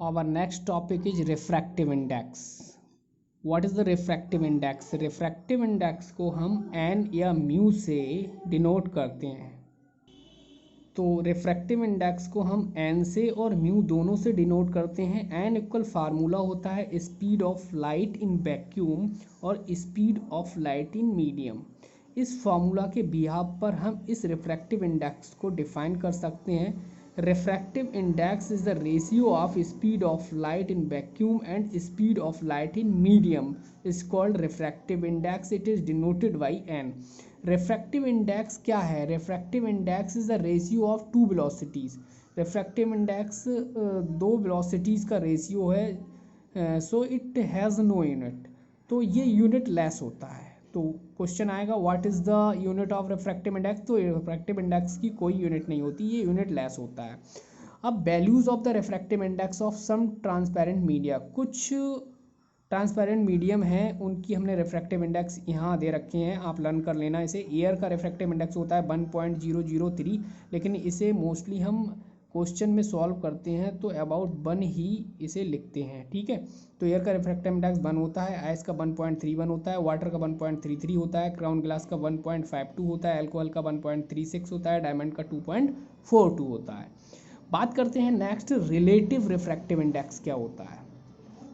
Our next topic is refractive index. What is the refractive index? refractive index को हम n या mu से denote करते हैं। तो रिफ्रैक्टिव इंडेक्स को हम n से और म्यू दोनों से डिनोट करते हैं। n इक्वल फार्मूला होता है speed of light in vacuum और speed of light in medium. इस फार्मूला के बिहाफ पर हम इस रिफ्रैक्टिव इंडेक्स को डिफाइन कर सकते हैं। Refractive index is the ratio of speed of light in vacuum and speed of light in medium is called refractive index. It is denoted by n। Refractive index क्या है? Refractive index is the ratio of two velocities. Refractive index दो velocities का रेशियो है। So it has no unit, तो ये unitless होता है। तो क्वेश्चन आएगा what is the unit of refractive index. तो रिफ्रैक्टिव इंडेक्स की कोई यूनिट नहीं होती, ये यूनिट लेस होता है। अब values of the refractive index of some transparent media, कुछ ट्रांसपेरेंट मीडियम है उनकी हमने रिफ्रैक्टिव इंडेक्स यहाँ दे रखे हैं, आप लर्न कर लेना इसे। एयर का रिफ्रैक्टिव इंडेक्स होता है 1.003, लेकिन इसे मोस्टली हम क्वेश्चन में सॉल्व करते हैं तो अबाउट 1 ही इसे लिखते हैं, ठीक है। तो एयर का रिफ्रैक्टिव इंडेक्स 1 होता है, आइस का 1.31 होता है, वाटर का 1.33 होता है, क्राउन ग्लास का 1.52 होता है, एल्कोहल का 1.36 होता है, डायमंड का 2.42 होता है। बात करते हैं नेक्स्ट, रिलेटिव रिफ्रैक्टिव इंडेक्स क्या होता है,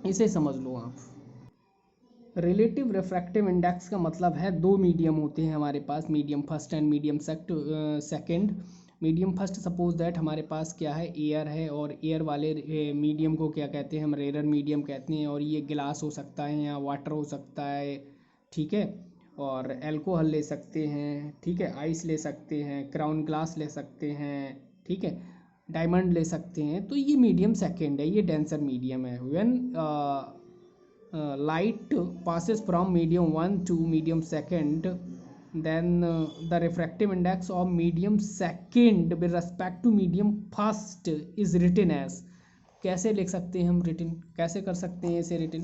इसे समझ लो आप। रिलेटिव रिफ्रैक्टिव इंडेक्स का मतलब है दो मीडियम होते हैं हमारे पास, medium first and medium second. Medium first suppose that हमारे पास क्या है, एयर है, और एयर वाले मीडियम को क्या कहते हैं, हम रेयर मीडियम कहते हैं। और ये गिलास हो सकता है या वाटर हो सकता है, ठीक है, और एल्कोहल ले सकते हैं, ठीक है, आइस ले सकते हैं, क्राउन ग्लास ले सकते हैं, ठीक है, डायमंड ले सकते हैं। तो ये मीडियम सेकेंड है, ये डेंसर मीडियम है। When light passes from medium 1 to medium second, then the refractive index of medium second with respect to medium first is written as, कैसे लिख सकते हैं हम रिटन, कैसे कर सकते हैं इसे रिटन,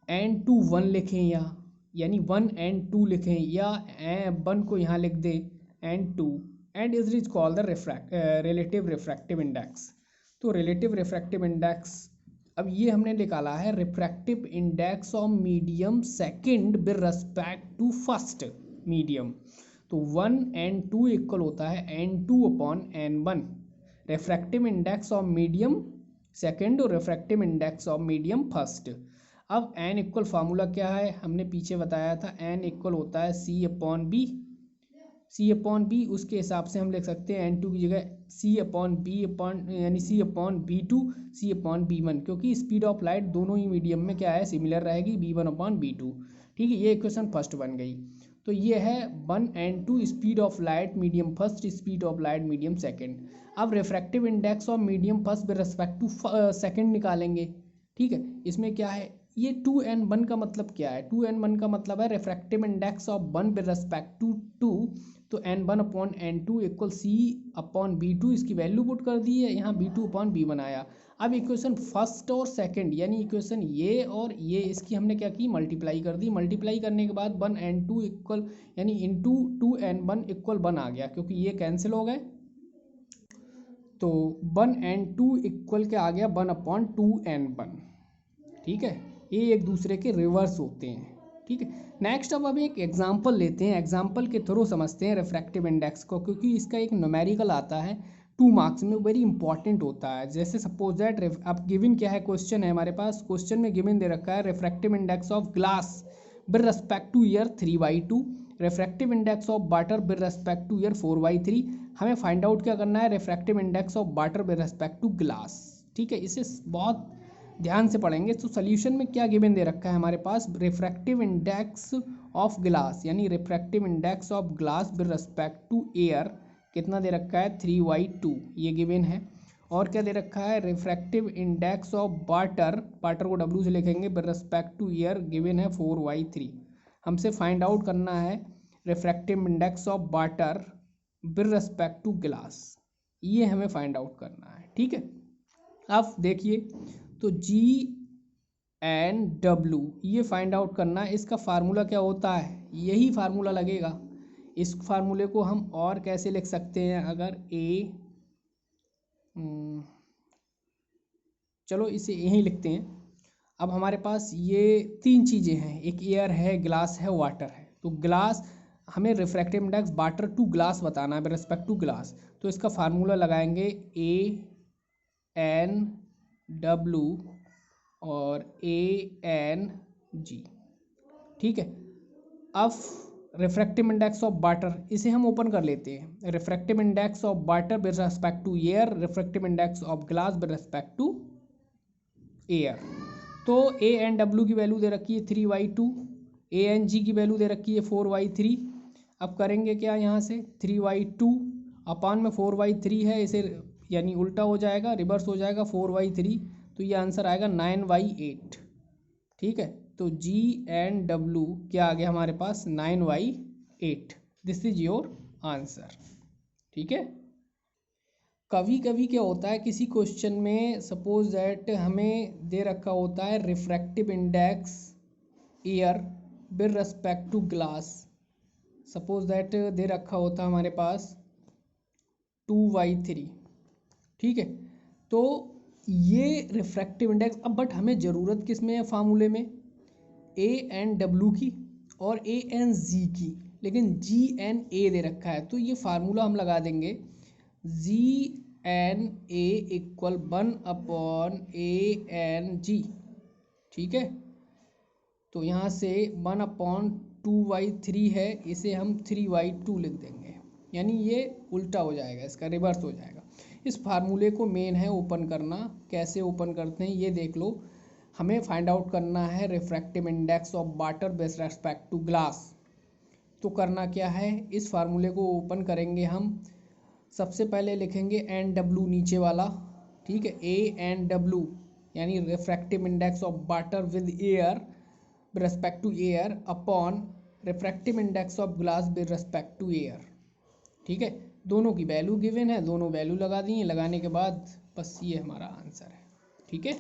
एन टू 1 लिखें या यानी 1 एंड 2 लिखें, या 1 को यहाँ लिख दें and 2, and is called the relative refractive index. तो रिलेटिव रिफ्रैक्टिव इंडेक्स, अब ये हमने निकाला है refractive index of medium second with respect to first medium. तो 1 एंड 2 इक्वल होता है n2 upon n1, refractive index of medium second और refractive index of medium first. अब n इक्वल फार्मूला क्या है, हमने पीछे बताया था, n इक्वल होता है c अपॉन बी। सी अपॉन बी, उसके हिसाब से हम लिख सकते हैं n2 की जगह सी अपॉन बी अपॉन, यानी सी अपॉन B2 सी अपॉन B1, क्योंकि स्पीड ऑफ लाइट दोनों ही मीडियम में क्या है, सिमिलर रहेगी, B1 अपॉन B2, ठीक है। ये इक्वेशन फर्स्ट बन गई। तो ये है 1 and 2 speed of light medium first, speed of light medium second. अब refractive index of medium first with respect to second निकालेंगे, ठीक है। इसमें क्या है, ये 2n1 का मतलब क्या है, 2n1 का मतलब है refractive index of 1 with respect to 2, तो n1 अपॉन n2 इक्वल सी अपॉन B2, इसकी वैल्यू पुट कर दी है, यहाँ B2 अपॉन B1 आया। अब इक्वेशन फर्स्ट और सेकंड यानी इक्वेशन ये और ये, इसकी हमने क्या की, मल्टीप्लाई कर दी। मल्टीप्लाई करने के बाद 1 n2 इक्वल यानी इंटू 2n1 इक्वल 1 आ गया, क्योंकि ये कैंसिल हो गए। तो 1 n2 इक्वल क्या आ गया, 1 अपॉन 2n1, ठीक है। ये एक दूसरे के रिवर्स होते हैं, ठीक है। नेक्स्ट अब एक एग्जांपल लेते हैं, एग्जांपल के थ्रू समझते हैं रिफ्रैक्टिव इंडेक्स को, क्योंकि इसका एक न्यूमेरिकल आता है 2 मार्क्स में, वेरी इंपॉर्टेंट होता है। जैसे सपोज दैट, अब गिवन क्या है, क्वेश्चन है हमारे पास, क्वेश्चन में गिवन दे रखा है refractive index of glass with respect to air 3/2, refractive index of water with respect to air 4/3। हमें फाइंड आउट क्या करना है, refractive index of water with respect to glass, ठीक है। इसे बहुत ध्यान से पढ़ेंगे। तो सोल्यूशन में क्या गिवन दे रखा है हमारे पास, रिफ्रैक्टिव इंडेक्स ऑफ ग्लास यानी refractive index of glass with respect to air कितना दे रखा है, 3/2, ये गिवन है। और क्या दे रखा है, refractive index of water, water को W से लिखेंगे, with respect to air given है 4/3। हमसे फाइंड आउट करना है refractive index of water with respect to glass, ये हमें फाइंड आउट करना है, ठीक है। अब देखिए, तो G&W ये फाइंड आउट करना है, इसका फार्मूला क्या होता है, यही फार्मूला लगेगा। इस फार्मूले को हम और कैसे लिख सकते हैं, अगर चलो इसे यहीं लिखते हैं। अब हमारे पास ये तीन चीज़ें हैं, एक एयर है, ग्लास है, वाटर है। तो ग्लास, हमें refractive index water to glass बताना है विद रिस्पेक्ट टू ग्लास। तो इसका फार्मूला लगाएंगे ANW और ANG, ठीक है। अब रिफ्रैक्टिव इंडेक्स ऑफ वाटर, इसे हम ओपन कर लेते हैं। Refractive index of water with respect to air, refractive index of glass with respect to air. तो ANW की वैल्यू दे रखी है 3/2, ANG की वैल्यू दे रखी है 4/3। अब करेंगे क्या, यहाँ से 3/2 अपान में 4/3 है, इसे यानी उल्टा हो जाएगा, रिवर्स हो जाएगा 4/3, तो ये आंसर आएगा 9/8, ठीक है। तो GNW क्या आ गया हमारे पास, 9/8। दिस इज योर आंसर, ठीक है। कभी कभी क्या होता है किसी क्वेश्चन में, सपोज दैट हमें दे रखा होता है refractive index air with respect to glass, suppose that दे रखा होता है हमारे पास 2/3, ठीक है। तो ये रिफ्रैक्टिव इंडेक्स, अब बट हमें ज़रूरत किस में है फार्मूले में, ANW की और ANG की, लेकिन GNA दे रखा है। तो ये फार्मूला हम लगा देंगे GNA इक्वल 1/ANG, ठीक है। तो यहाँ से 1/2/3 है, इसे हम 3/2 लिख देंगे, यानी ये उल्टा हो जाएगा, इसका रिवर्स हो जाएगा। इस फार्मूले को मेन है ओपन करना। कैसे ओपन करते हैं ये देख लो। हमें फाइंड आउट करना है refractive index of water with respect to glass. तो करना क्या है, इस फार्मूले को ओपन करेंगे हम। सबसे पहले लिखेंगे NW नीचे वाला, ठीक है, ANW यानी refractive index of water with air with respect to air upon refractive index of glass with respect to air, ठीक है। दोनों की वैल्यू गिवन है, दोनों वैल्यू लगा दी हैं। लगाने के बाद बस ये हमारा आंसर है, ठीक है।